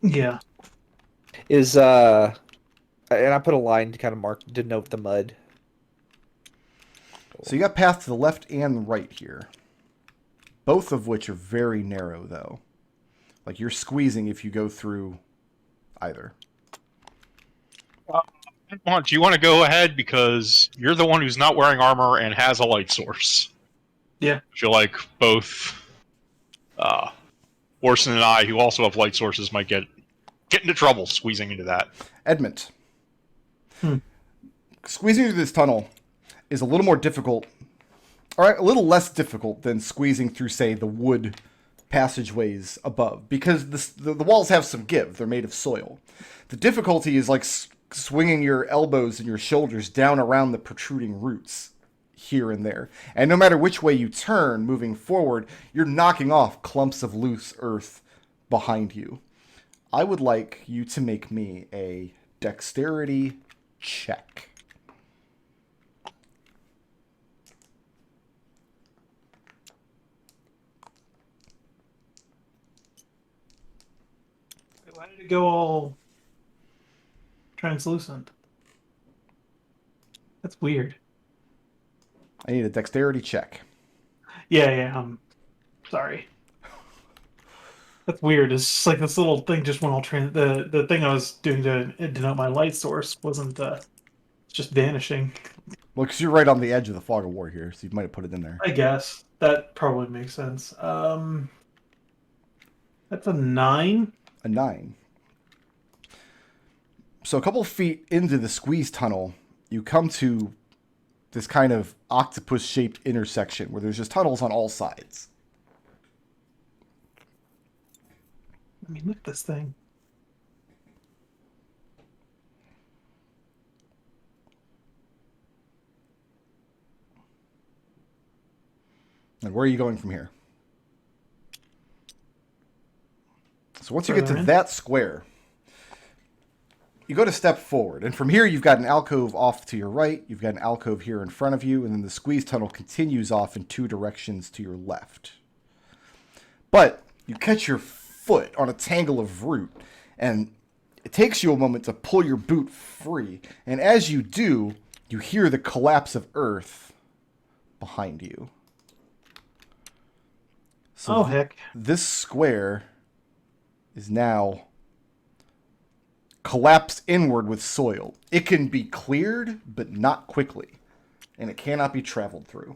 Yeah. Is and I put a line to kind of mark denote the mud. So you got paths to the left and the right here. Both of which are very narrow, though. Like, you're squeezing if you go through either. Do you want to go ahead because you're the one who's not wearing armor and has a light source? Yeah. I feel like both Orson and I, who also have light sources, might get into trouble squeezing into that. Edmont. Squeezing through this tunnel is a little more difficult, or a little less difficult than squeezing through, say, the wood passageways above, because the walls have some give. They're made of soil. The difficulty is like swinging your elbows and your shoulders down around the protruding roots here and there. And no matter which way you turn moving forward, you're knocking off clumps of loose earth behind you. I would like you to make me a dexterity check. Why did it go all translucent? That's weird. I need a dexterity check. Yeah, I'm sorry. That's weird. It's just like this little thing just went all the thing I was doing to denote my light source wasn't just vanishing. Well, because you're right on the edge of the fog of war here, so you might have put it in there. I guess that probably makes sense. That's a 9. A 9. So a couple feet into the squeeze tunnel, you come to this kind of octopus-shaped intersection where there's just tunnels on all sides. I mean, look at this thing. And where are you going from here? So once you get Further to in? that square, you go to step forward. And from here, you've got an alcove off to your right. You've got an alcove here in front of you. And then the squeeze tunnel continues off in 2 directions to your left. But you catch your foot on a tangle of root. And it takes you a moment to pull your boot free. And as you do, you hear the collapse of earth behind you. So Oh, heck. this square is now collapsed inward with soil. It can be cleared, but not quickly. And it cannot be traveled through.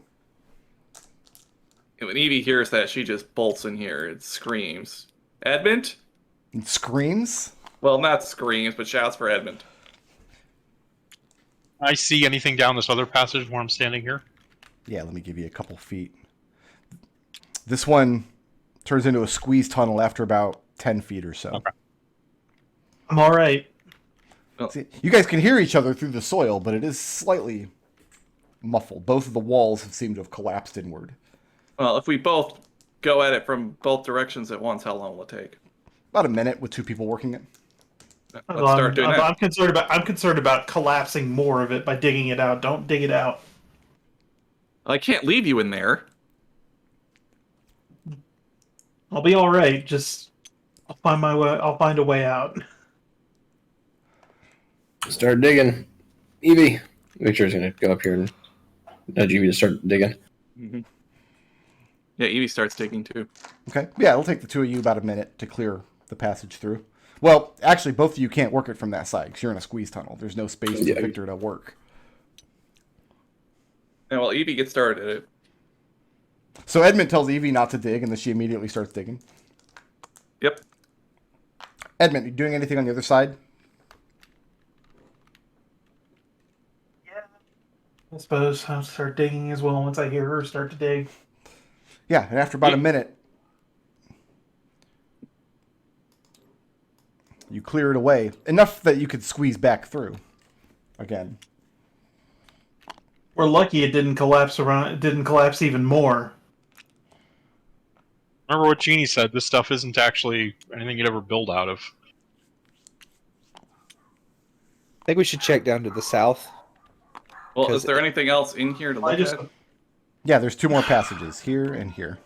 And when Evie hears that, she just bolts in here and screams. Edmont? And screams. Well, not screams, but shouts for Edmont. I see anything down this other passage where I'm standing here? Yeah, let me give you a couple feet. This one turns into a squeeze tunnel after about 10 feet or so. Okay. I'm all right. See, you guys can hear each other through the soil, but it is slightly muffled. Both of the walls have seemed to have collapsed inward. Well, if we both go at it from both directions at once, how long will it take? About a minute with 2 people working it. Let's start doing that. I'm concerned about collapsing more of it by digging it out. Don't dig it out. I can't leave you in there. I'll be all right. Just I'll find my way. I'll find a way out. Start digging. Evie. Victor's going to go up here and nudge Evie to start digging. Mm-hmm. Yeah, Evie starts digging too. Okay. Yeah, it'll take the 2 of you about a minute to clear the passage through. Well, actually, both of you can't work it from that side because you're in a squeeze tunnel. There's no space for Victor to work. And while Evie gets started at it. So Edmont tells Evie not to dig, and then she immediately starts digging. Yep. Edmont, you doing anything on the other side? I suppose I'll start digging as well once I hear her start to dig. Yeah, and after about a minute, you clear it away. Enough that you could squeeze back through. Again. We're lucky it didn't collapse around. It didn't collapse even more. Remember what Jeannie said, this stuff isn't actually anything you'd ever build out of. I think we should check down to the south. Well, is there anything else in here to look at? Yeah, there's 2 more passages, here and here.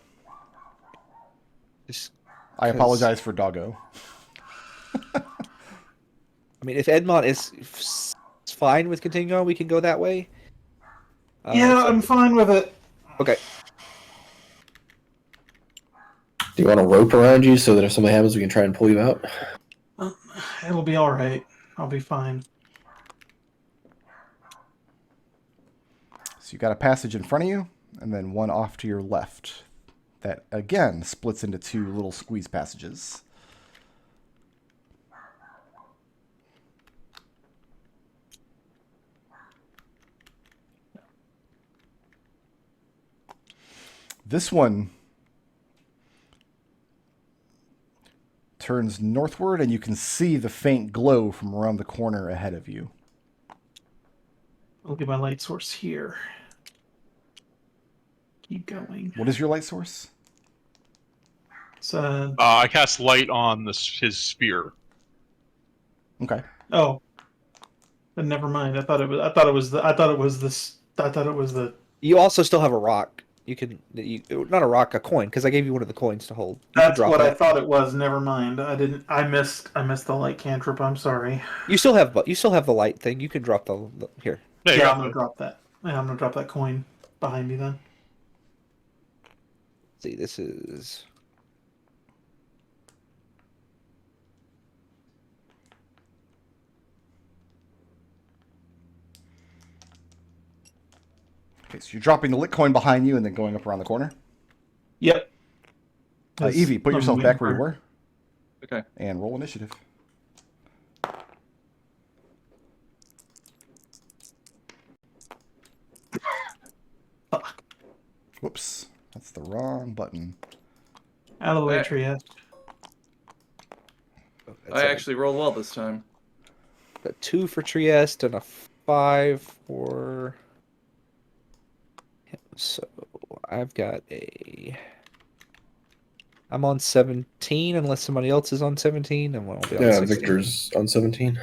Just I apologize for Doggo. I mean, if Edmont is fine with continuing on, we can go that way. Yeah, I'm fine with it. Okay. Do you want a rope around you so that if something happens, we can try and pull you out? It'll be all right. I'll be fine. So you got a passage in front of you, and then one off to your left. That again splits into two little squeeze passages. This one turns northward, and you can see the faint glow from around the corner ahead of you. I'll get my light source here. Keep going. What is your light source? It's I cast light on his spear. Okay. oh, but never mind. I thought it was the. You also still have a rock. You can not a rock, a coin, because I gave you one of the coins to hold. You can That's drop what I that. thought it was. Never mind. I didn't. I missed the light cantrip. I'm sorry. You still have the light thing. You can drop the here. Yeah, you Yeah, got I'm gonna the- drop that. Yeah, I'm gonna drop that coin behind me then. Let's see, this is Okay, so you're dropping the lit coin behind you and then going up around the corner. Yep. Evie, put I'm yourself waiting back where you for- were Okay. and roll initiative. Fuck. Whoops, that's the wrong button. Out of the way, Eh. Trieste. I actually rolled well this time. a 2 for Trieste and a 5 for him. So I've got I'm on 17 unless somebody else is on 17, and we'll be on Yeah, 16. Victor's on 17.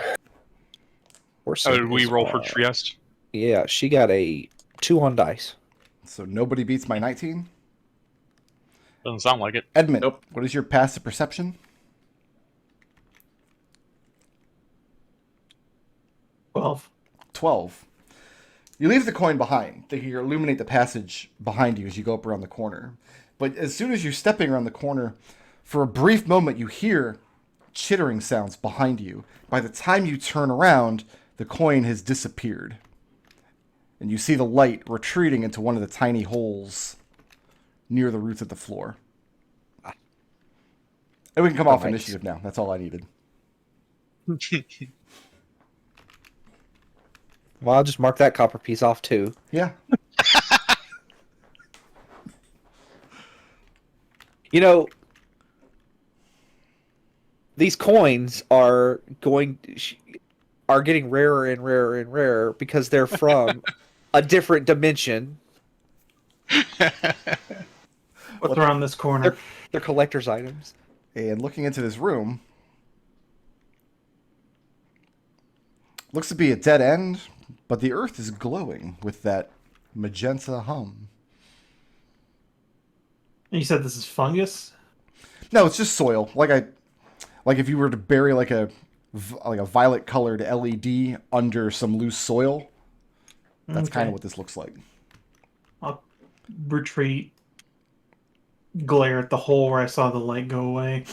How did we roll for Trieste? Yeah, she got a 2 on dice. So nobody beats my 19. Doesn't sound like it. Edmont, Nope. what is your passive perception? 12. 12. You leave the coin behind, thinking you illuminate the passage behind you as you go up around the corner. But as soon as you're stepping around the corner, for a brief moment you hear chittering sounds behind you. By the time you turn around, the coin has disappeared. And you see the light retreating into one of the tiny holes near the roots of the floor. And we can come off Nice. initiative now. That's all I needed. Well, I'll just mark that copper piece off too. Yeah. You know, these coins are getting rarer and rarer and rarer because they're from a different dimension. What's around this corner? They're collector's items. And looking into this room, looks to be a dead end, but the earth is glowing with that magenta hum. You said this is fungus? No, it's just soil. Like if you were to bury like a violet colored LED under some loose soil, that's kind Okay. of what this looks like. I'll retreat, glare at the hole where I saw the light go away,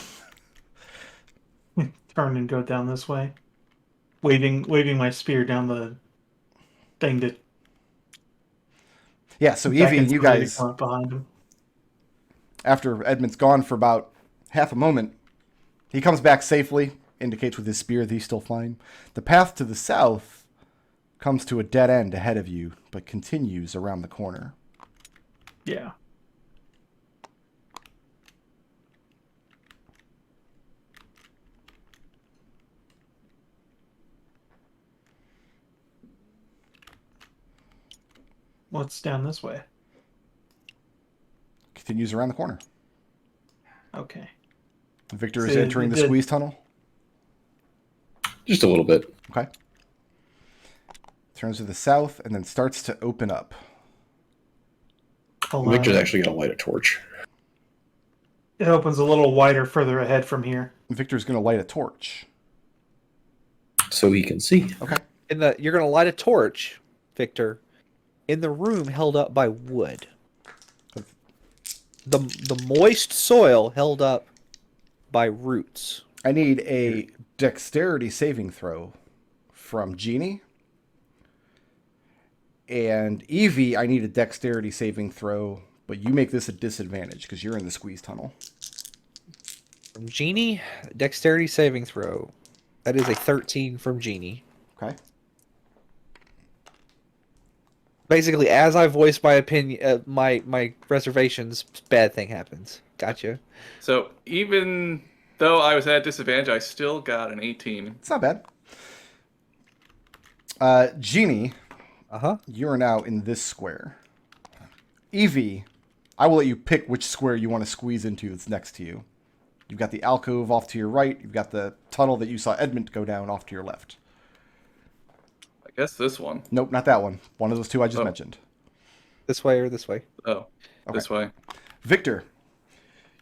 turn and go down this way, waving my spear down the thing to. Yeah, so Evie and you guys, come up behind him. after Edmund's gone for about half a moment, he comes back safely, indicates with his spear that he's still fine. The path to the south comes to a dead end ahead of you, but continues around the corner. Yeah. What's down this way? Continues around the corner. Okay. Victor is So entering the the- squeeze tunnel. Just a little bit. Okay. Turns to the south and then starts to open up. Hold on. Victor's actually going to light a torch. It opens a little wider further ahead from here. Victor's going to light a torch. so he can see. Okay. You're gonna light a torch, Victor, in the room held up by wood. The moist soil held up by roots. I need a dexterity saving throw from Genie. And Evie, I need a dexterity saving throw, but you make this a disadvantage because you're in the squeeze tunnel. From Genie, dexterity saving throw. That is a 13 from Genie. Okay. Basically, as I voice my opinion, my reservations, bad thing happens. Gotcha. So even though I was at disadvantage, I still got an 18. It's not bad. Genie, you are now in this square. Evie, I will let you pick which square you want to squeeze into that's next to you. You've got the alcove off to your right. You've got the tunnel that you saw Edmont go down off to your left. I guess this one. Nope, not that one. One of those two I just mentioned. This way or this way? Oh, this way. Victor,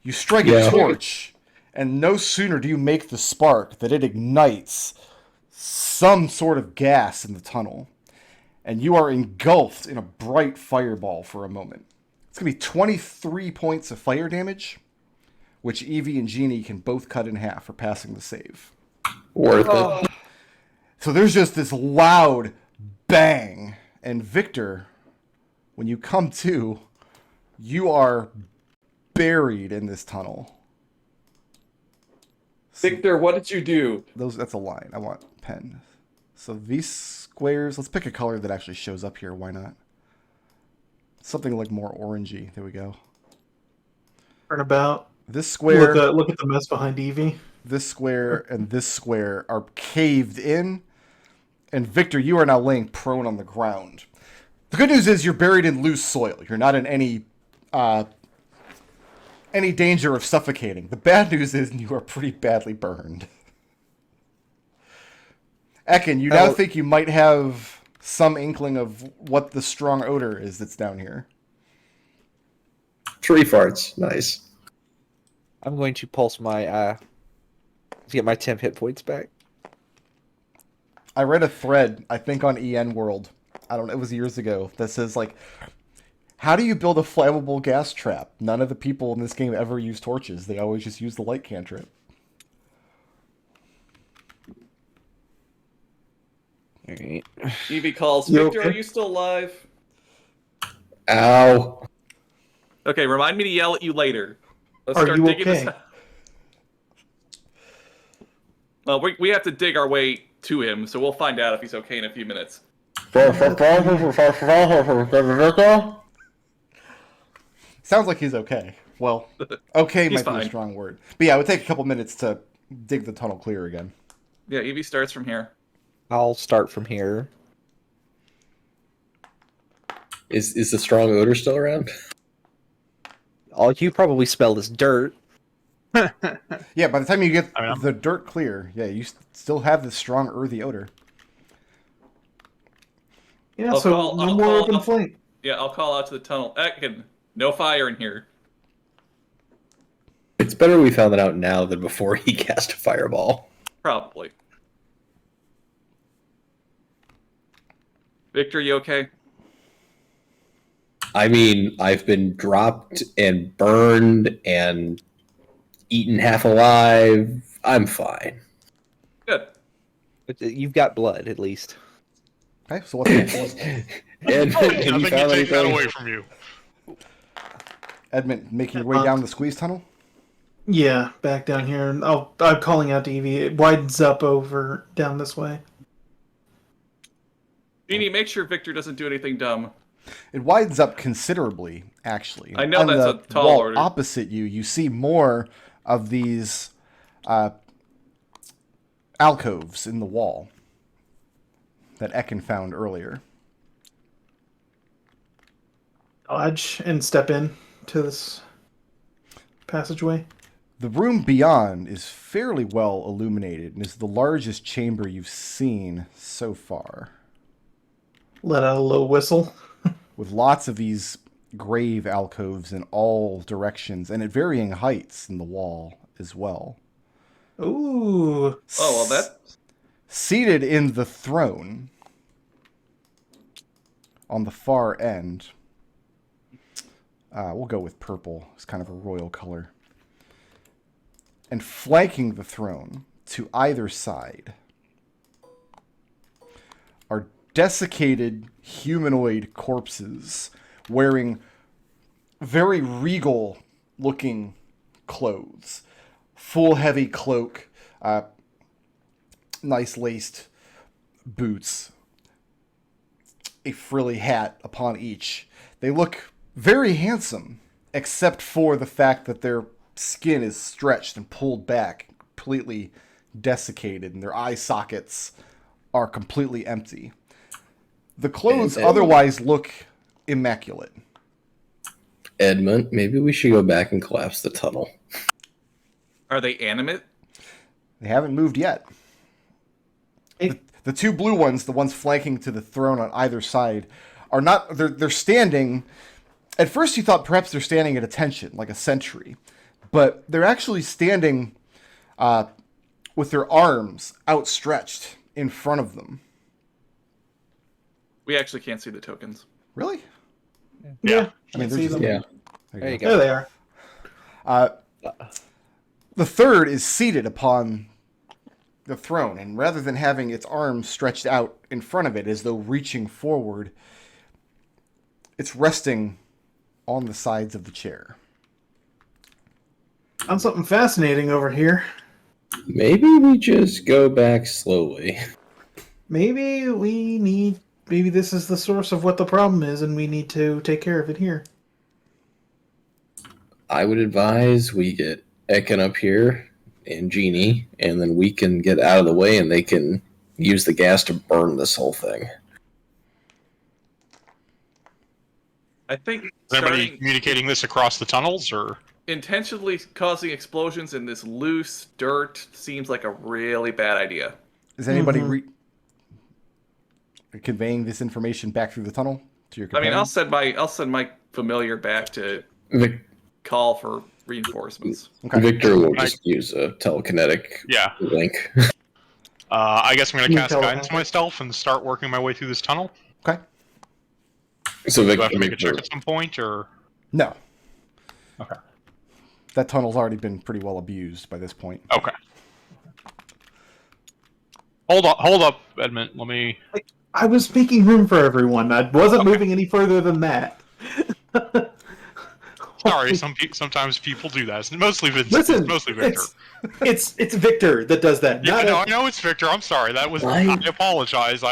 you strike a torch, and no sooner do you make the spark that it ignites some sort of gas in the tunnel, and you are engulfed in a bright fireball for a moment. It's going to be 23 points of fire damage, which Evie and Genie can both cut in half for passing the save. Worth it. So there's just this loud bang, and Victor, when you come to, you are buried in this tunnel. Victor, what did you do? That's a line. I want pen. So these squares, let's pick a color that actually shows up here. Why not? Something like more orangey. There we go. Turnabout. This square, Look at the mess behind Evie. this square, and this square are caved in. And Victor, you are now laying prone on the ground. The good news is you're buried in loose soil. You're not in any danger of suffocating. The bad news is you are pretty badly burned. Ekon, you now think you might have some inkling of what the strong odor is that's down here. 3 farts. Nice. I'm going to pulse my to get my temp hit points back. I read a thread, I think on EN World, I don't know, it was years ago, that says, like, how do you build a flammable gas trap? None of the people in this game ever use torches. They always just use the light cantrip. Alright. Evie calls, You Victor, okay? are you still alive? Ow. Okay, remind me to yell at you later. Let's Are start you digging this okay? out. Well, we have to dig our way to him, so we'll find out if he's okay in a few minutes. Sounds like he's okay. Well, okay He's might be fine. a strong word. But yeah, it would take a couple minutes to dig the tunnel clear again. Yeah, Evie starts from here. I'll start from here. Is the strong odor still around? All you probably smell is dirt. Yeah, by the time you get I mean, the dirt clear, yeah, you still have this strong earthy odor. Yeah, I'll so call- no I'll more call- open I'll- flame. Yeah, I'll call out to the tunnel. Ekon, no fire in here. It's better we found that out now than before he cast a fireball. Probably. Victor, you okay? I mean, I've been dropped and burned and eaten half alive. I'm fine. Good. But you've got blood, at least. Okay, so what's next? And Nothing you can found take that anything? away from you. Edmont, making your way down the squeeze tunnel? Yeah, back down here. And I'm calling out to Evie. It widens up over down this way. Jeannie, make sure Victor doesn't do anything dumb. It widens up considerably, actually. I know On that's the a tall wall order. opposite you, you see more of these alcoves in the wall that Ekon found earlier. Dodge and step in to this passageway. The room beyond is fairly well illuminated and is the largest chamber you've seen so far, Let out a low whistle. with lots of these grave alcoves in all directions and at varying heights in the wall as well. Ooh. Oh, well, that... Seated in the throne on the far end, we'll go with purple. It's kind of a royal color. And flanking the throne to either side are desiccated humanoid corpses wearing very regal looking clothes. Full heavy cloak, nice laced boots, a frilly hat upon each. They look very handsome, except for the fact that their skin is stretched and pulled back, completely desiccated, and their eye sockets are completely empty. The clothes otherwise look immaculate. Edmont, maybe we should go back and collapse the tunnel. Are they animate? They haven't moved yet. The two blue ones, the ones flanking to the throne on either side, are not. They're standing. At first, you thought perhaps they're standing at attention, like a sentry, but they're actually standing with their arms outstretched in front of them. We actually can't see the tokens. Really? Yeah. I mean, they're see just, them. Yeah. There you There go. they are. The third is seated upon the throne, and rather than having its arms stretched out in front of it as though reaching forward, it's resting on the sides of the chair. Found something fascinating over here. Maybe we just go back slowly. Maybe this is the source of what the problem is, and we need to take care of it here. I would advise we get Ekon up here and Genie, and then we can get out of the way and they can use the gas to burn this whole thing. I think Is anybody starting communicating this across the tunnels, or intentionally causing explosions in this loose dirt seems like a really bad idea. Is anybody conveying this information back through the tunnel to your I mean, companions? I'll send my familiar back to Vic- call for reinforcements. Okay. Victor will just use a telekinetic yeah? link. I guess I'm going to You cast tell guidance them. myself and start working my way through this tunnel. Okay. So Do I Victor, have to make a check at some point, or No. okay? That tunnel's already been pretty well abused by this point. Okay. Hold up, Edmont. Let me. I was making room for everyone. I wasn't moving any further than that. Sorry, sometimes people do that. It's mostly Vince. Listen, It's mostly Victor. it's Victor that does that. Yeah, not no, I know it's Victor. I'm sorry. That was. I Right. apologize.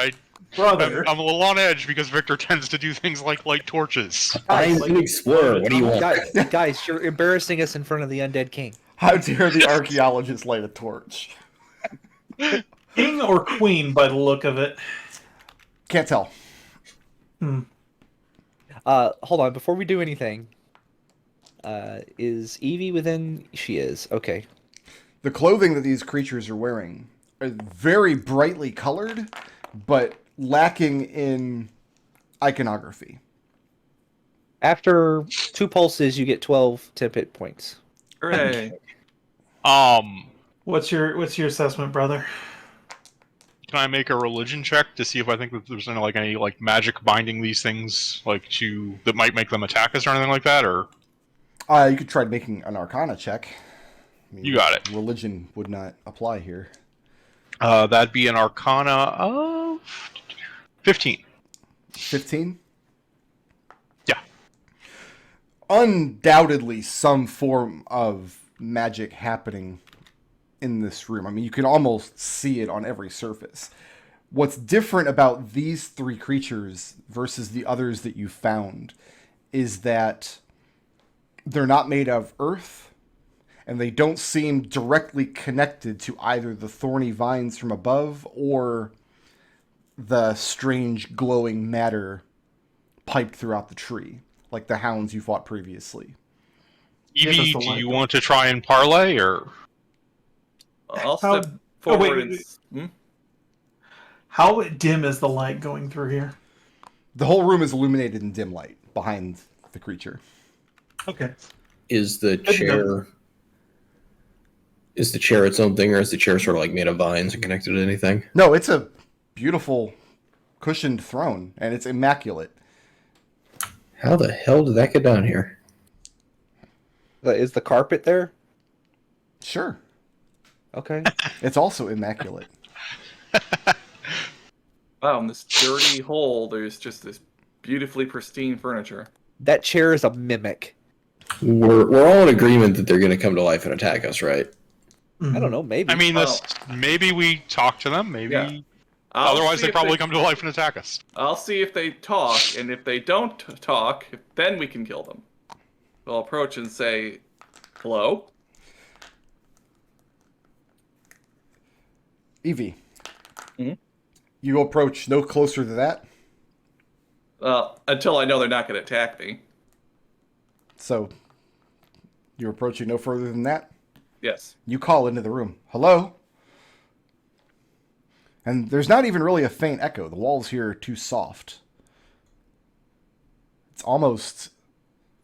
brother. I'm a little on edge because Victor tends to do things like light torches. I'm an explorer. What do you want? Guys, you're embarrassing us in front of the undead king. How dare the archaeologist light a torch? King or queen by the look of it. Can't tell. Hold on, before we do anything, is Evie within? She is. Okay. The clothing that these creatures are wearing are very brightly colored, but lacking in iconography. After 2 pulses, you get 12 temp hit points. Hooray. What's your assessment, brother? Can I make a religion check to see if I think that there's any magic binding these things that might make them attack us or anything like that? Or You could try making an Arcana check. I mean, You got it. Religion would not apply here. that'd be an Arcana of 15. 15? Yeah. Undoubtedly some form of magic happening in this room. I mean, you can almost see it on every surface. What's different about these 3 creatures versus the others that you found is that they're not made of earth, and they don't seem directly connected to either the thorny vines from above or the strange glowing matter piped throughout the tree, like the hounds you fought previously. Evie, that's the do light. you want to try and parlay, or I'll How- step forward wait. and... How dim is the light going through here? The whole room is illuminated in dim light behind the creature. Okay. Is the Good to know. chair Is the chair its own thing, or is the chair sort of like made of vines and connected to anything? No, it's a beautiful cushioned throne, and it's immaculate. How the hell did that get down here? Is the carpet there? Sure. Okay. It's also immaculate. Wow, in this dirty hole, there's just this beautifully pristine furniture. That chair is a mimic. We're all in agreement that they're going to come to life and attack us, right? I don't know, maybe. I mean, maybe we talk to them. Maybe Yeah. otherwise they probably come to life and attack us. I'll see if they talk, and if they don't talk, then we can kill them. I'll approach and say, "Hello." Evie, Mhm. you approach no closer to that, Until I know they're not going to attack me. so you're approaching no further than that. Yes. You call into the room, "Hello?" And there's not even really a faint echo. The walls here are too soft. It's almost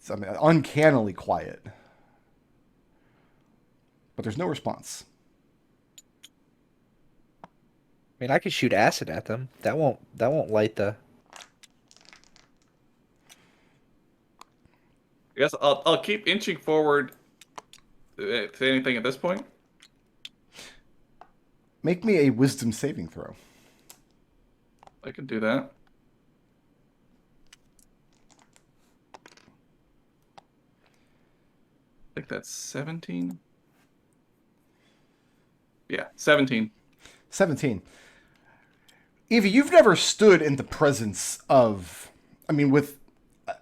uncannily quiet. But there's no response. I mean, I could shoot acid at them. That won't light the. I guess I'll keep inching forward. Say anything at this point? Make me a wisdom saving throw. I can do that. I think that's 17. Yeah, 17. 17. Evie, you've never stood in the presence of, with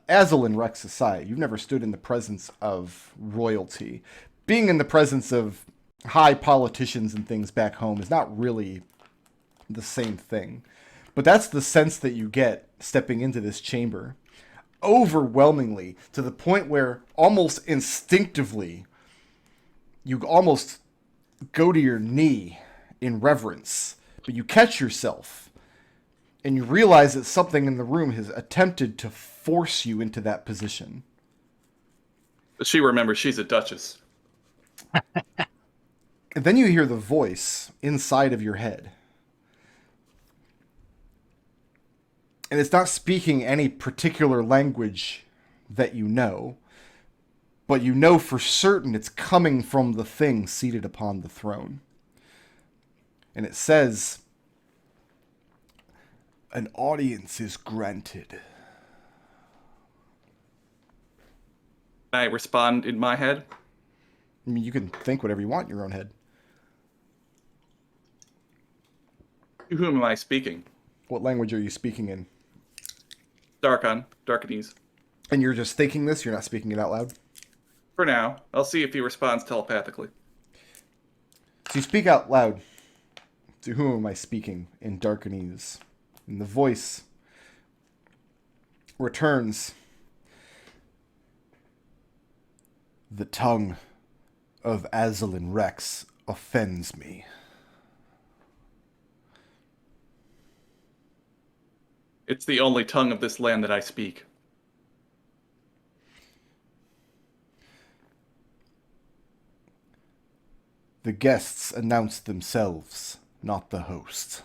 Azul Rex aside, you've never stood in the presence of royalty. Being in the presence of high politicians and things back home is not really the same thing. But that's the sense that you get stepping into this chamber. Overwhelmingly, to the point where almost instinctively, you almost go to your knee in reverence. But you catch yourself, and you realize that something in the room has attempted to force you into that position. She remembers she's a duchess. And then you hear the voice inside of your head. And it's not speaking any particular language that you know, but you know for certain it's coming from the thing seated upon the throne. And it says, "An audience is granted." I respond in my head. You can think whatever you want in your own head. To whom am I speaking? What language are you speaking in? Darkanese. And you're just thinking this? You're not speaking it out loud? For now, I'll see if he responds telepathically. So you speak out loud. To whom am I speaking in Darkanese? And the voice returns. "The tongue of Azul Rex offends me." It's the only tongue of this land that I speak. The guests announce themselves, not the host.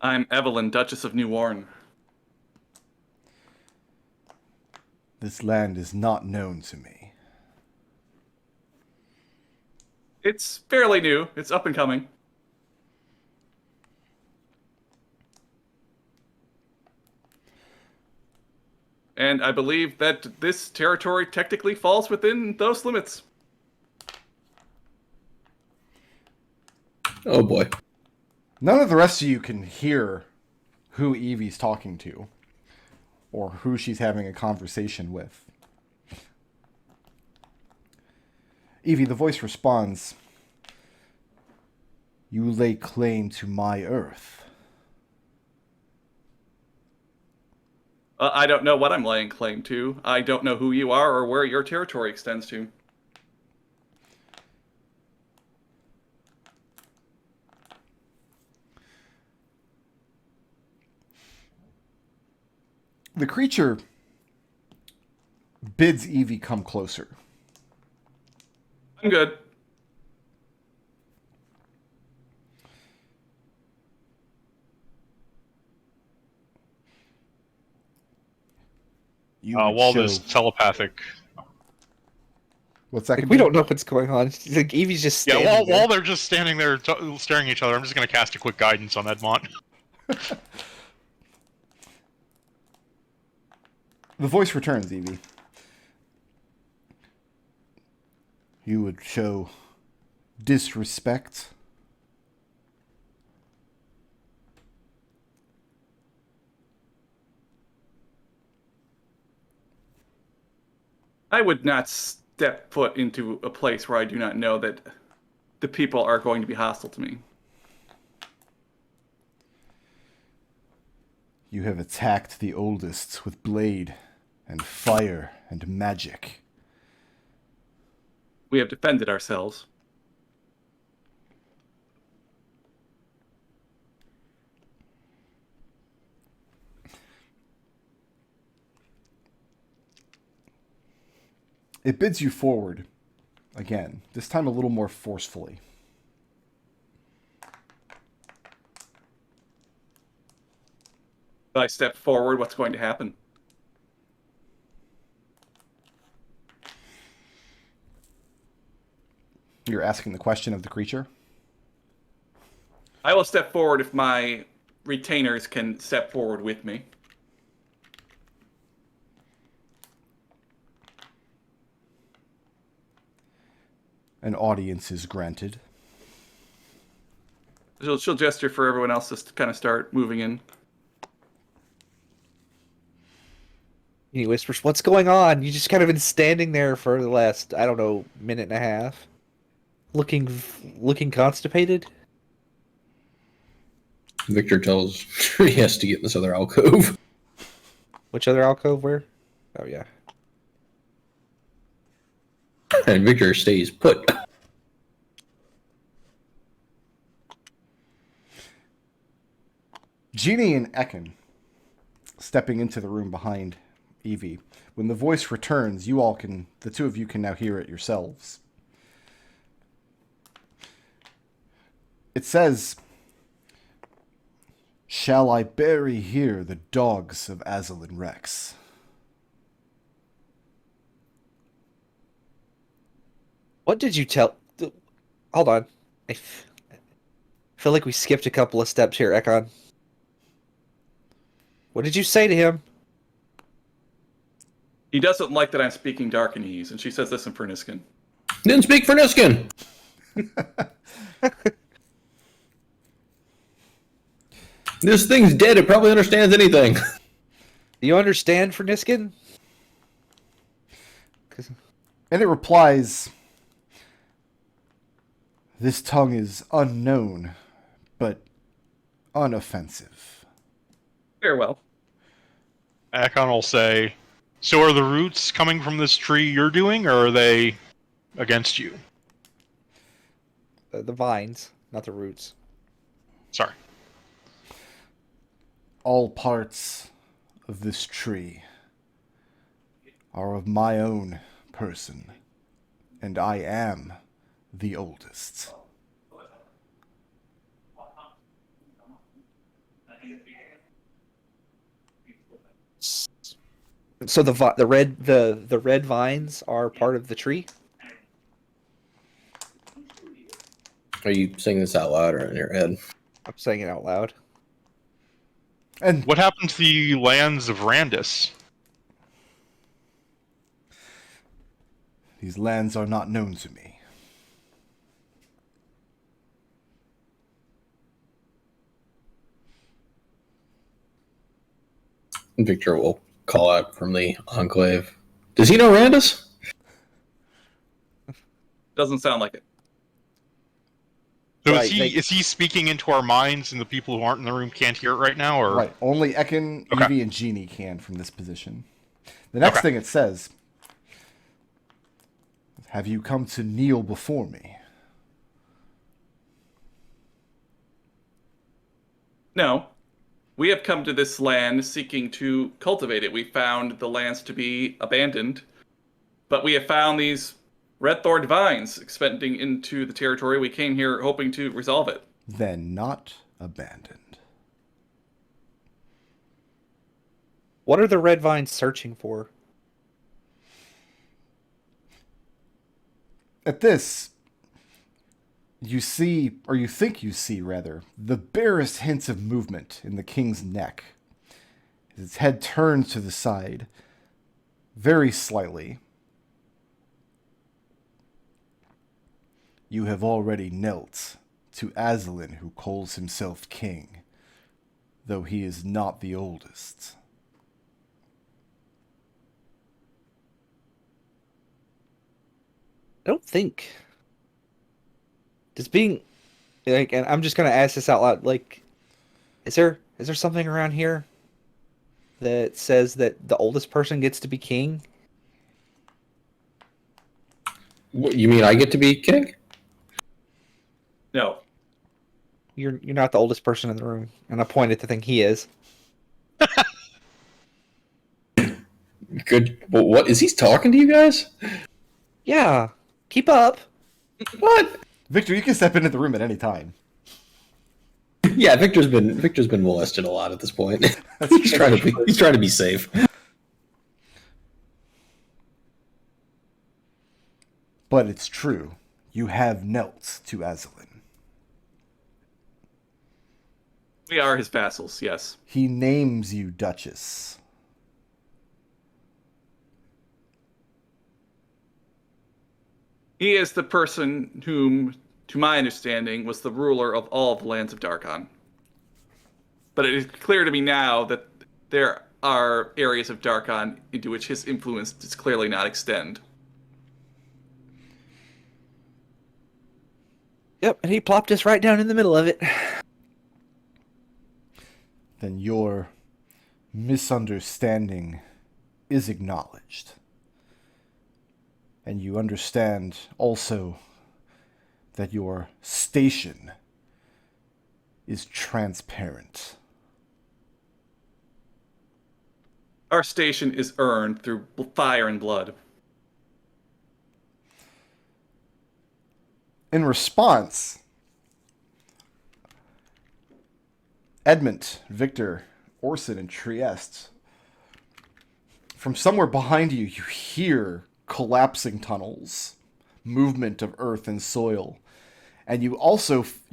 I'm Evelyn, Duchess of New Warren. This land is not known to me. It's fairly new. It's up and coming. And I believe that this territory technically falls within those limits. Oh boy. None of the rest of you can hear who Evie's talking to or who she's having a conversation with. Evie, the voice responds, "You lay claim to my earth." I don't know what I'm laying claim to. I don't know who you are or where your territory extends to. The creature bids Evie come closer. I'm good. You would While show... this telepathic. What's that? Like, gonna we do? don't know what's going on. Like, Evie's just Yeah, standing there. while they're just standing there staring at each other, I'm just going to cast a quick guidance on Edmont. The voice returns, Evie. You would show disrespect. I would not step foot into a place where I do not know that the people are going to be hostile to me. You have attacked the oldest with blade and fire and magic. We have defended ourselves. It bids you forward again, this time a little more forcefully. If I step forward, what's going to happen? You're asking the question of the creature? I will step forward if my retainers can step forward with me. An audience is granted. She'll gesture for everyone else to kind of start moving in. He whispers, "What's going on?" You just kind of been standing there for the last, I don't know, minute and a half, looking constipated. Victor tells he has to get in this other alcove. Which other alcove? Where? Oh yeah. And Victor stays put. Genie and Ekon stepping into the room behind Evie. When the voice returns, the two of you can now hear it yourselves. It says, "Shall I bury here the dogs of Azalin Rex?" What did you tell? Hold on. I feel like we skipped a couple of steps here, Ekon. What did you say to him? He doesn't like that I'm speaking Darkanese, and she says this in Ferniskin. Didn't speak for Niskin. This thing's dead. It probably understands anything. Do you understand for Niskin? And it replies, "This tongue is unknown, but unoffensive." Very well. Ekon will say, "So are the roots coming from this tree you're doing, or are they against you?" The vines, not the roots. Sorry. All parts of this tree are of my own person, and I am the oldest. So the red vines are part of the tree. Are you saying this out loud or in your head? I'm saying it out loud. And What happened to the lands of Randus? these lands are not known to me. Victor will call out from the Enclave. Does he know Randus? Doesn't sound like it. So Right, is he speaking into our minds and the people who aren't in the room can't hear it right now? Or Right, only Ekon, Okay. Evie, and Genie can from this position. The next Okay. thing it says, "Have you come to kneel before me?" No. We have come to this land seeking to cultivate it. We found the lands to be abandoned, but we have found these Red Thorn Vines expanding into the territory. We came here hoping to resolve it. Then not abandoned. What are the red vines searching for? At this, you see, or you think you see, rather, the barest hints of movement in the king's neck. His head turns to the side, very slightly. You have already knelt to Aslan, who calls himself king, though he is not the oldest. I don't think. Does being like, and I'm just gonna ask this out loud. Like, is there something around here that says that the oldest person gets to be king? What, you mean I get to be king? No. You're not the oldest person in the room, and I pointed to think he is. Good. Well, what is he talking to you guys? Yeah, keep up. What? Victor, you can step into the room at any time. Yeah, Victor's been molested a lot at this point. he's trying to be safe. But it's true. You have knelt to Aslan. We are his vassals, yes. He names you Duchess. He is the person whom, to my understanding, was the ruler of all the lands of Darkon. But it is clear to me now that there are areas of Darkon into which his influence does clearly not extend. Yep, and he plopped us right down in the middle of it. Then your misunderstanding is acknowledged. And you understand also that your station is transparent. Our station is earned through fire and blood. In response, Edmont, Victor, Orson, and Trieste, from somewhere behind you, you hear collapsing tunnels, movement of earth and soil, and you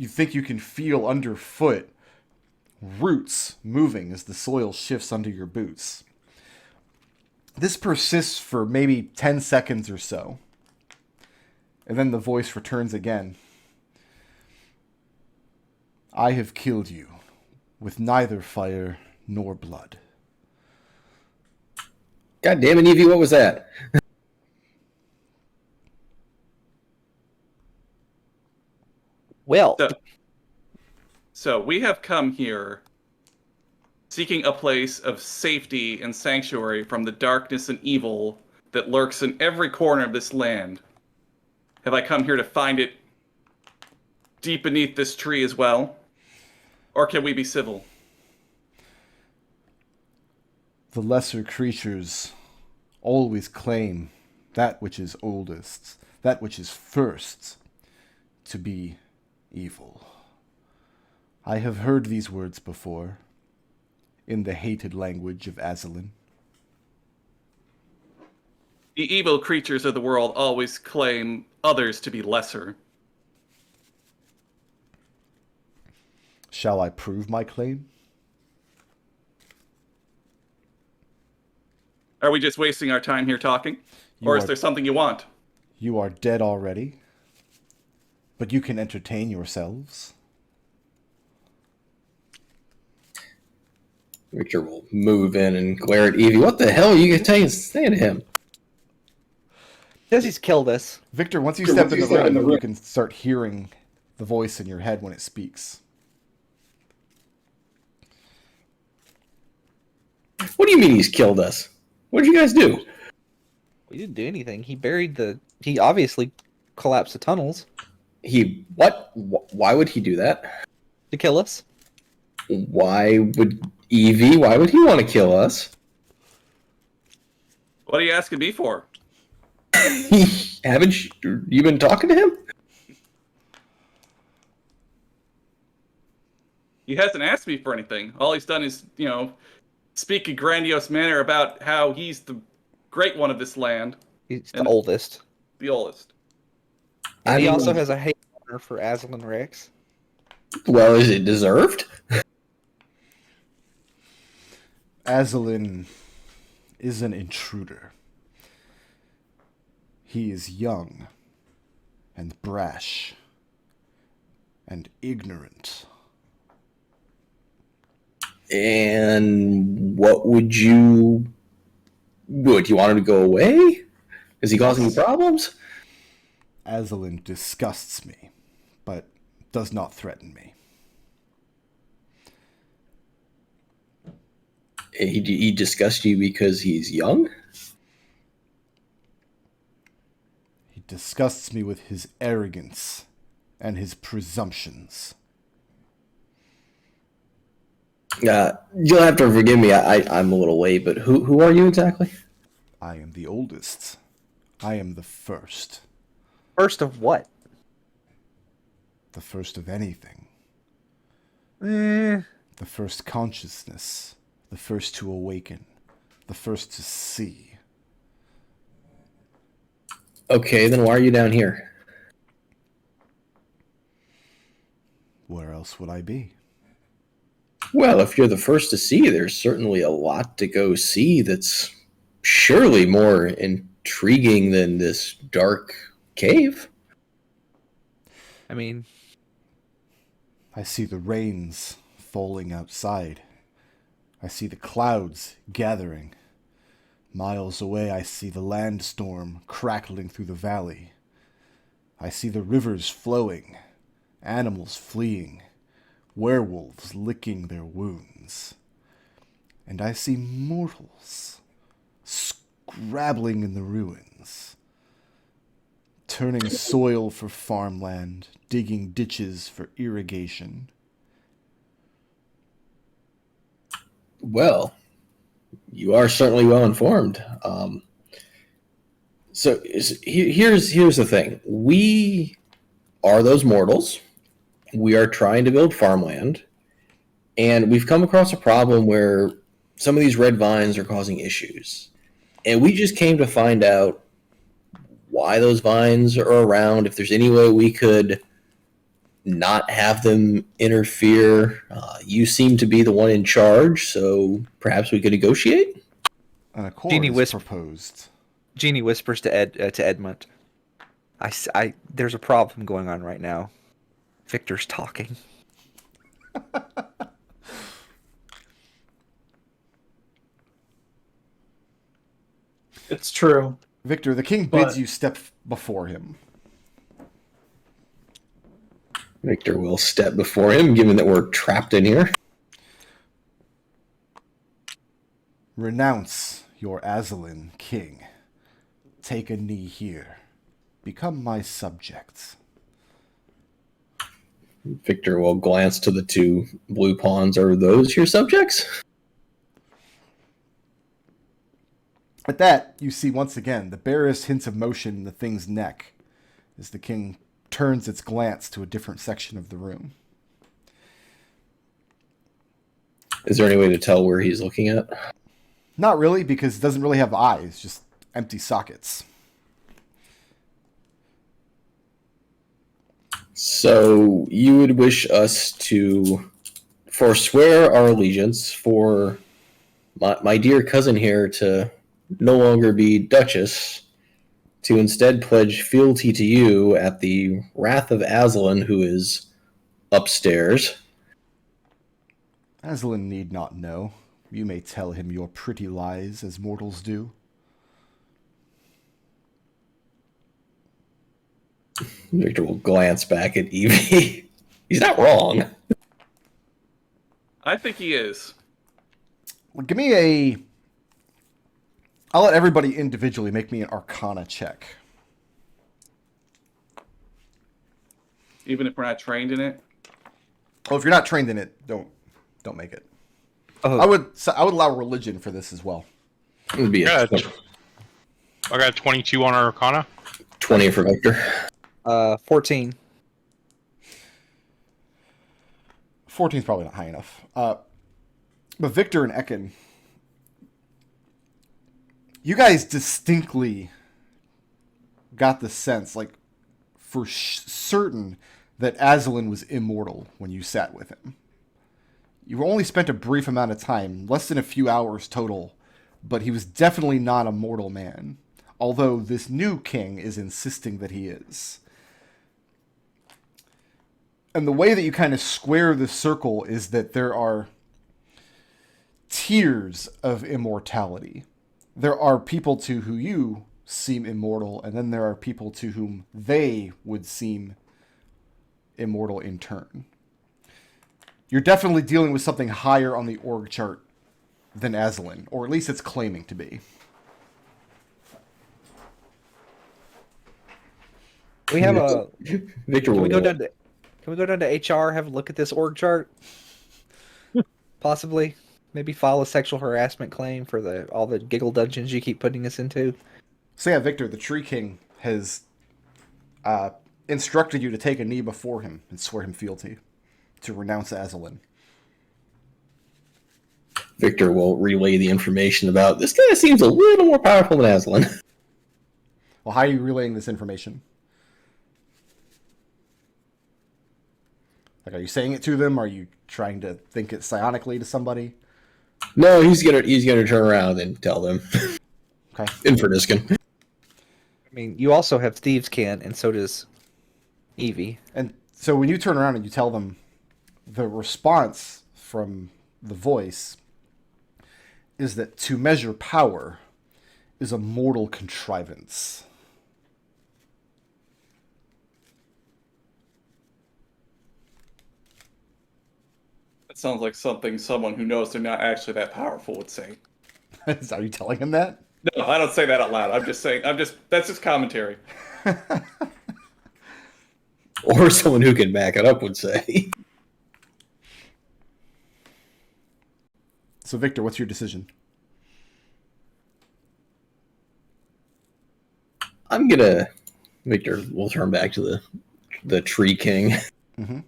think you can feel underfoot roots moving as the soil shifts under your boots. This persists for maybe 10 seconds or so, and then the voice returns again. I have killed you with neither fire nor blood. God damn it, Evie, what was that? Well, So we have come here seeking a place of safety and sanctuary from the darkness and evil that lurks in every corner of this land. Have I come here to find it deep beneath this tree as well? Or can we be civil? The lesser creatures always claim that which is oldest, that which is first, to be evil. I have heard these words before, in the hated language of Aslan. The evil creatures of the world always claim others to be lesser. Shall I prove my claim? Are we just wasting our time here talking? Or is there something you want? You are dead already, but you can entertain yourselves. Victor will move in and glare at Evie. What the hell are you saying to him? because he's killed us. Victor, once you step in the room, you can start hearing the voice in your head when it speaks. What do you mean he's killed us? What did you guys do? We didn't do anything. He obviously collapsed the tunnels What? Why would he do that? to kill us. Why would he want to kill us? What are you asking me for? Haven't you been talking to him? He hasn't asked me for anything. All he's done is, speak in grandiose manner about how he's the great one of this land, He's the And- oldest. the oldest. And I he mean, also has a hate honor for Aslan Rex. Well, is it deserved? Aslan is an intruder. He is young and brash and ignorant. And what would you... Would you want him to go away? Is he causing you problems? Aslan disgusts me, but does not threaten me. He disgusts you because he's young? He disgusts me with his arrogance and his presumptions. You'll have to forgive me. I'm a little late, but who are you exactly? I am the oldest. I am the first. First of what? The first of anything. Eh, The first consciousness. The first to awaken. The first to see. Okay, then why are you down here? Where else would I be? Well, if you're the first to see, there's certainly a lot to go see that's surely more intriguing than this dark cave. I mean, I see the rains falling outside. I see the clouds gathering. Miles away, I see the landstorm crackling through the valley. I see the rivers flowing, animals fleeing, werewolves licking their wounds. And I see mortals scrabbling in the ruins, turning soil for farmland, digging ditches for irrigation. Well, you are certainly well informed. Here's the thing: we are those mortals. We are trying to build farmland, and we've come across a problem where some of these red vines are causing issues, and we just came to find out why those vines are around. If there's any way we could not have them interfere. You seem to be the one in charge, so perhaps we could negotiate? An accord Genie is whisper- proposed. Genie whispers to Edmont. There's a problem going on right now. Victor's talking. It's true. Victor, the king But- bids you step before him. Victor will step before him, given that we're trapped in here. Renounce your Aslan, king. Take a knee here. Become my subjects. Victor will glance to the two blue pawns. Are those your subjects? At that, you see once again the barest hints of motion in the thing's neck as the king turns its glance to a different section of the room. Is there any way to tell where he's looking at? Not really, because it doesn't really have eyes, just empty sockets. So you would wish us to forswear our allegiance for my dear cousin here to no longer be Duchess, to instead pledge fealty to you at the wrath of Aslan, who is upstairs. Aslan need not know. You may tell him your pretty lies as mortals do. Victor will glance back at Evie. He's not wrong. I think he is. Well, give me a... I'll let everybody individually make me an Arcana check. Even if we're not trained in it. Well, if you're not trained in it, don't make it. Oh, I would allow religion for this as well. It would be Yeah, I got 22 on Arcana. 20 for Victor. 14. 14's probably not high enough. But Victor and Ekon, you guys distinctly got the sense, like, for certain, that Aslan was immortal when you sat with him. You only spent a brief amount of time, less than a few hours total, but he was definitely not a mortal man, although this new king is insisting that he is. And the way that you kind of square the circle is that there are tiers of immortality. There are people to who you seem immortal, and then there are people to whom they would seem immortal in turn. You're definitely dealing with something higher on the org chart than Aslan, or at least it's claiming to be. We have a. Victor Can will we go down to? Can we go down to HR? Have a look at this org chart. Possibly, maybe file a sexual harassment claim for all the giggle dungeons you keep putting us into. So yeah, Victor, the Tree King has instructed you to take a knee before him and swear him fealty, to renounce Aslan. Victor will relay the information about this guy seems a little more powerful than Aslan. Well, how are you relaying this information? Like, are you saying it to them? Are you trying to think it psionically to somebody? No, he's gonna turn around and tell them. Okay. Infernuskin. I mean, you also have Thieves' Cant, and so does Evie. And so when you turn around and you tell them, the response from the voice is that to measure power is a mortal contrivance. That sounds like something someone who knows they're not actually that powerful would say. Are you telling him that? No, I don't say that out loud. I'm just saying, that's just commentary. Or someone who can back it up would say. So Victor, what's your decision? Victor will turn back to the Tree King. Mm-hmm.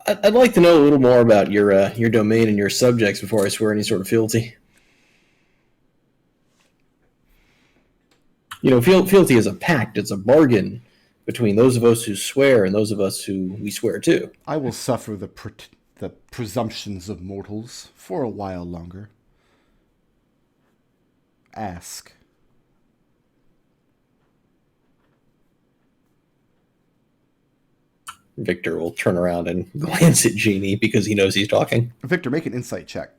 I'd like to know a little more about your domain and your subjects before I swear any sort of fealty. You know, fealty is a pact. It's a bargain between those of us who swear and those of us who we swear to. I will suffer the presumptions of mortals for a while longer. Ask. Victor will turn around and glance at Genie because he knows he's talking. Victor, make an insight check.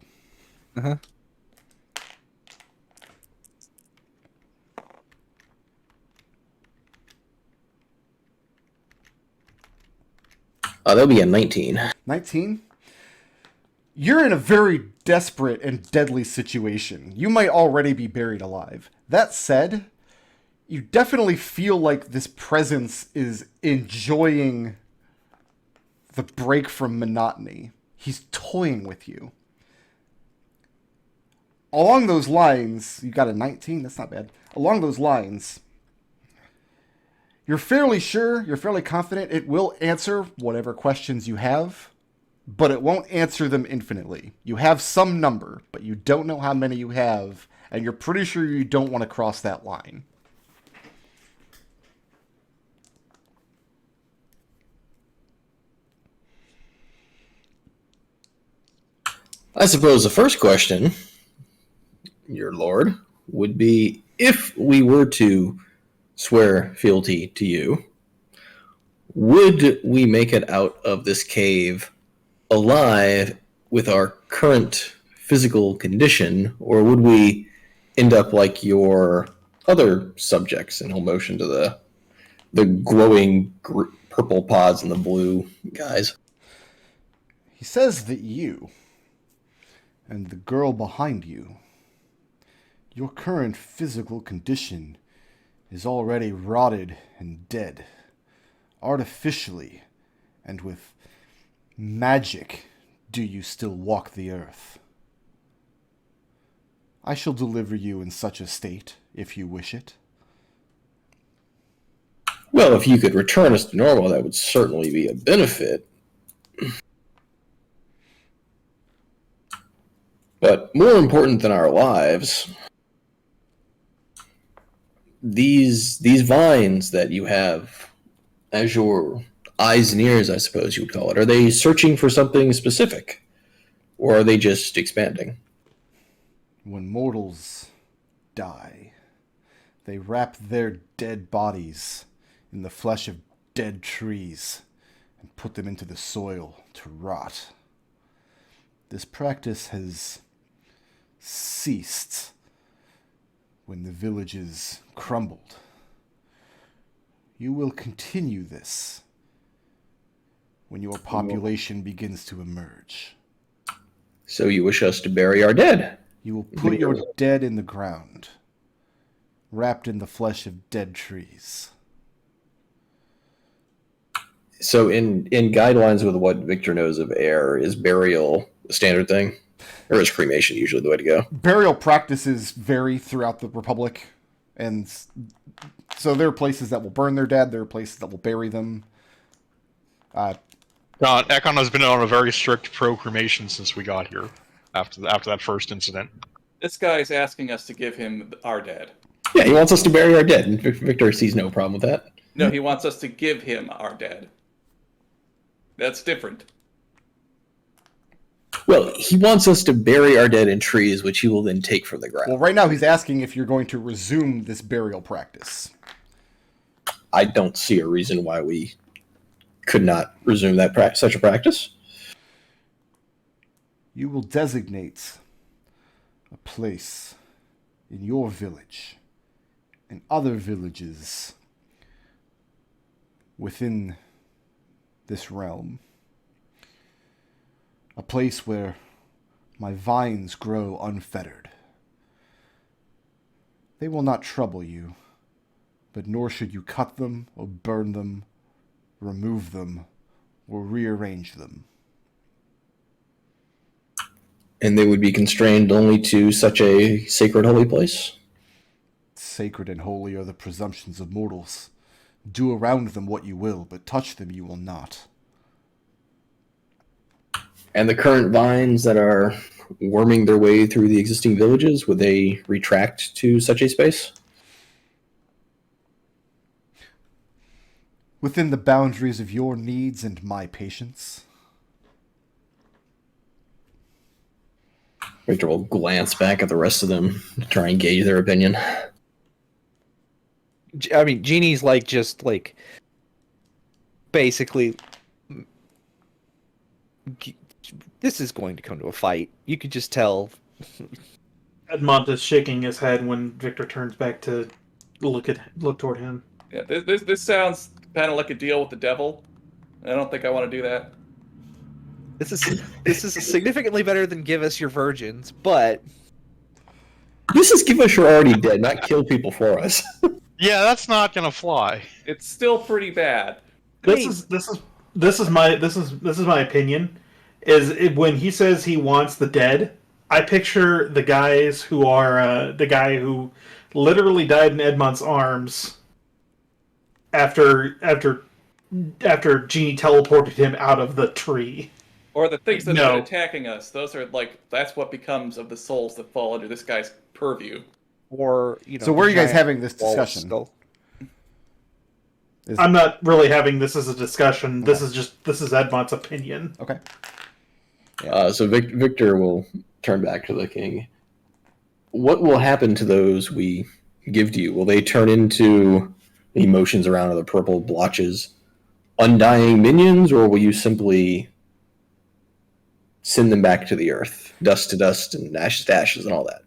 Uh-huh. That'll be a 19. 19? You're in a very desperate and deadly situation. You might already be buried alive. That said, you definitely feel like this presence is enjoying the break from monotony. He's toying with you. Along those lines, you got a 19? That's not bad. Along those lines, you're fairly sure, you're fairly confident it will answer whatever questions you have, but it won't answer them infinitely. You have some number, but you don't know how many you have, and you're pretty sure you don't want to cross that line. I suppose the first question, your lord, would be if we were to swear fealty to you, would we make it out of this cave alive with our current physical condition, or would we end up like your other subjects? And he'll motion to the glowing purple pods and the blue guys. He says that you and the girl behind you, your current physical condition is already rotted and dead. Artificially and with magic do you still walk the earth. I shall deliver you in such a state, if you wish it. Well, if you could return us to normal, that would certainly be a benefit. But more important than our lives, these vines that you have as your eyes and ears, I suppose you would call it, are they searching for something specific? Or are they just expanding? When mortals die, they wrap their dead bodies in the flesh of dead trees and put them into the soil to rot. This practice has ceased when the villages crumbled. You will continue this when your population begins to emerge. So you wish us to bury our dead? You will put your dead in the ground, wrapped in the flesh of dead trees. So in guidelines with what Victor knows of air, is burial a standard thing? Or is cremation usually the way to go? Burial practices vary throughout the Republic, and so there are places that will burn their dead, there are places that will bury them. Ekon has been on a very strict pro-cremation since we got here, after that first incident. This guy's asking us to give him our dead. Yeah, he wants us to bury our dead, and Victor sees no problem with that. No, he wants us to give him our dead. That's different. Well, he wants us to bury our dead in trees, which he will then take from the ground. Well, right now he's asking if you're going to resume this burial practice. I don't see a reason why we could not resume such a practice. You will designate a place in your village and other villages within this realm. A place where my vines grow unfettered. They will not trouble you, but nor should you cut them or burn them, remove them, or rearrange them. And they would be constrained only to such a sacred holy place? Sacred and holy are the presumptions of mortals. Do around them what you will, but touch them you will not. And the current vines that are worming their way through the existing villages, would they retract to such a space? Within the boundaries of your needs and my patience. Victor will glance back at the rest of them to try and gauge their opinion. I mean, Jeannie's just basically, this is going to come to a fight. You could just tell. Edmont is shaking his head when Victor turns back to look toward him. Yeah, this sounds kind of like a deal with the devil. I don't think I want to do that. This is significantly better than give us your virgins, but This is give us your already dead, not kill people for us. Yeah, that's not gonna fly. It's still pretty bad. This is my opinion. When he says he wants the dead, I picture the guys who are the guy who literally died in Edmont's arms after Genie teleported him out of the tree. Or the things that have been attacking us. Those are that's what becomes of the souls that fall under this guy's purview. Or So where are you guys having this discussion? I'm not really having this as a discussion. Okay. This is Edmont's opinion. Okay. So Victor will turn back to the king. What will happen to those we give to you? Will they turn into emotions around the purple blotches, undying minions, or will you simply send them back to the earth, dust to dust and ashes to ashes and all that?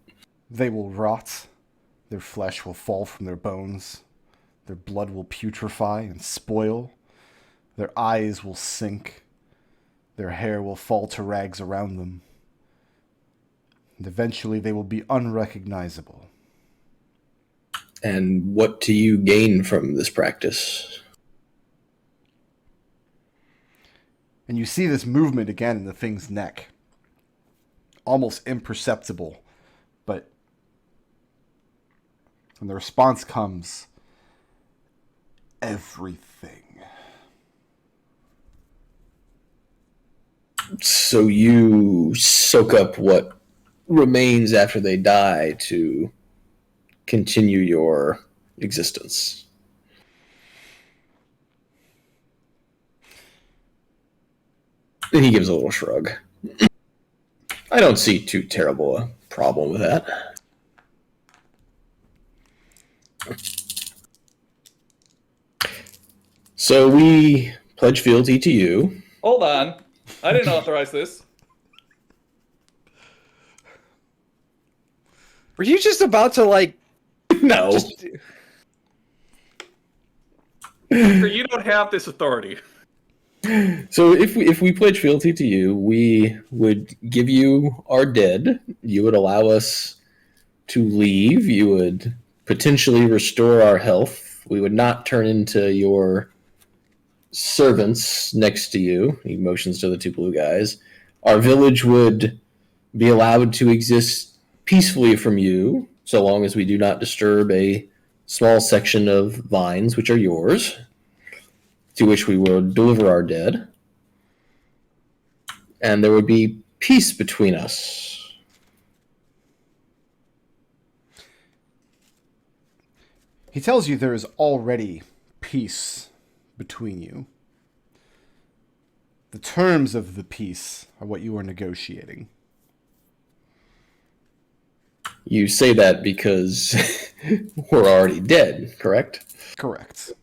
They will rot. Their flesh will fall from their bones. Their blood will putrefy and spoil. Their eyes will sink. Their hair will fall to rags around them. And eventually they will be unrecognizable. And what do you gain from this practice? And you see this movement again in the thing's neck. Almost imperceptible, but And the response comes, everything. So you soak up what remains after they die to continue your existence. And he gives a little shrug. I don't see too terrible a problem with that. So we pledge fealty to you. Hold on. I didn't authorize this. Were you just about to like? No. You don't have this authority. So if we pledge fealty to you, we would give you our dead. You would allow us to leave. You would potentially restore our health. We would not turn into your servants next to you. He motions to the two blue guys. Our village would be allowed to exist peacefully from you, so long as we do not disturb a small section of vines, which are yours, to which we will deliver our dead. And there would be peace between us. He tells you there is already peace between you. The terms of the peace are what you are negotiating. You say that because we're already dead, correct? Correct.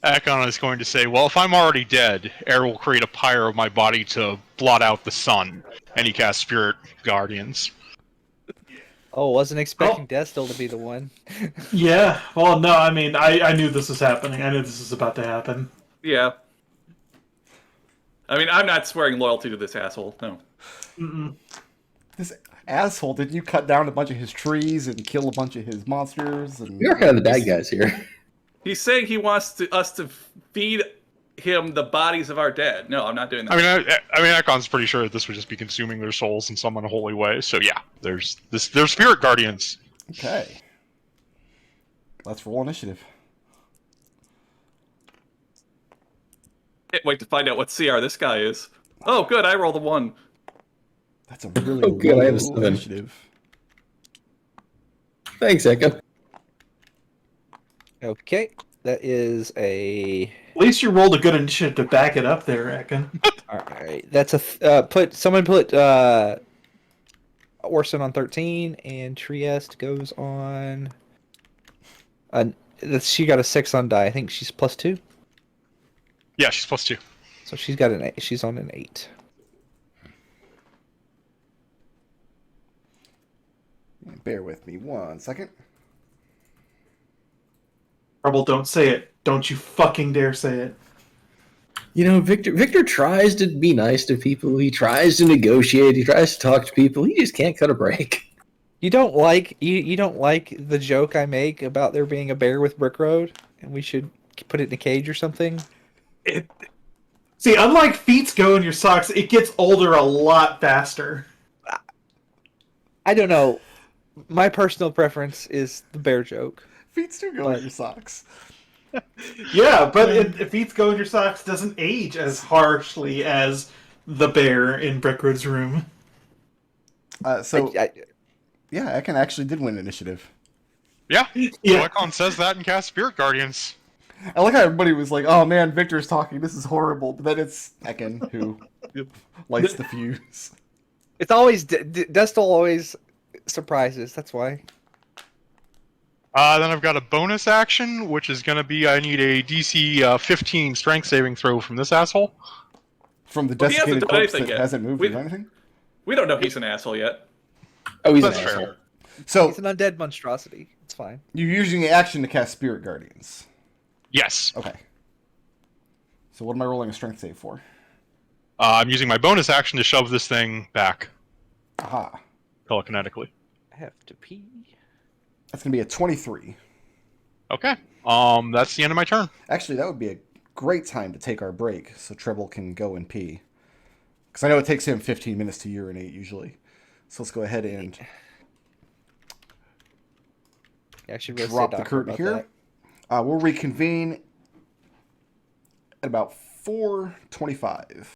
Ekon is going to say, well, if I'm already dead, air will create a pyre of my body to blot out the sun. And he casts Spirit Guardians. Oh, wasn't expecting Destil to be the one. Yeah. Well, no. I mean, I knew this was happening. I knew this was about to happen. Yeah. I mean, I'm not swearing loyalty to this asshole. No. Mm-mm. This asshole, didn't you cut down a bunch of his trees and kill a bunch of his monsters? And You're kind of the bad guys here. He's saying he wants us to feed him the bodies of our dead. No, I'm not doing that. I mean, Ekon's pretty sure that this would just be consuming their souls in some unholy way. So yeah, there's Spirit Guardians. Okay. Let's roll initiative. Can't wait to find out what CR this guy is. Oh, good, I rolled a 1. That's a really Oh, good, I have a low 7. initiative. Thanks, Ekon. Okay, that is a. At least you rolled a good initiative to back it up there, Ekon. All right, that's a someone put Orson on 13, and Trieste goes on. She got a 6 on die. I think she's +2. Yeah, she's +2. So she's got an 8. She's on an 8. Bear with me 1 second. Treble, don't say it. Don't you fucking dare say it. You know, Victor tries to be nice to people. He tries to negotiate. He tries to talk to people. He just can't cut a break. You don't like you don't like the joke I make about there being a bear with Brick Road, and we should put it in a cage or something? See, unlike feet go in your socks, it gets older a lot faster. I don't know. My personal preference is the bear joke. Feet do go in your socks. Yeah, but feet go in your socks doesn't age as harshly as the bear in Brickrood's room. Yeah, Ekon actually did win initiative. Yeah, Yeah. Ekon says that and casts Spirit Guardians. I like how everybody was like, "Oh man, Victor's talking. This is horrible." But then it's Ekon who lights the fuse. It's always Destil always surprises. That's why. Then I've got a bonus action, which is going to be I need a DC 15 Strength saving throw from this asshole. From the Well, he hasn't desiccated done corpse anything that yet. hasn't moved or anything. We don't know he's an asshole yet. Oh, he's That's an fair. asshole. So He's an undead monstrosity. It's fine. you're using the action to cast Spirit Guardians. Yes. Okay. So what am I rolling a strength save for? I'm using my bonus action to shove this thing back Aha. telekinetically. I have to pee. That's gonna be a 23. Okay. That's the end of my turn. Actually, that would be a great time to take our break so Treble can go and pee. Because I know it takes him 15 minutes to urinate usually. So let's go ahead and Yeah, I should really say drop the doctor curtain about here. that. We'll reconvene at about 4:25.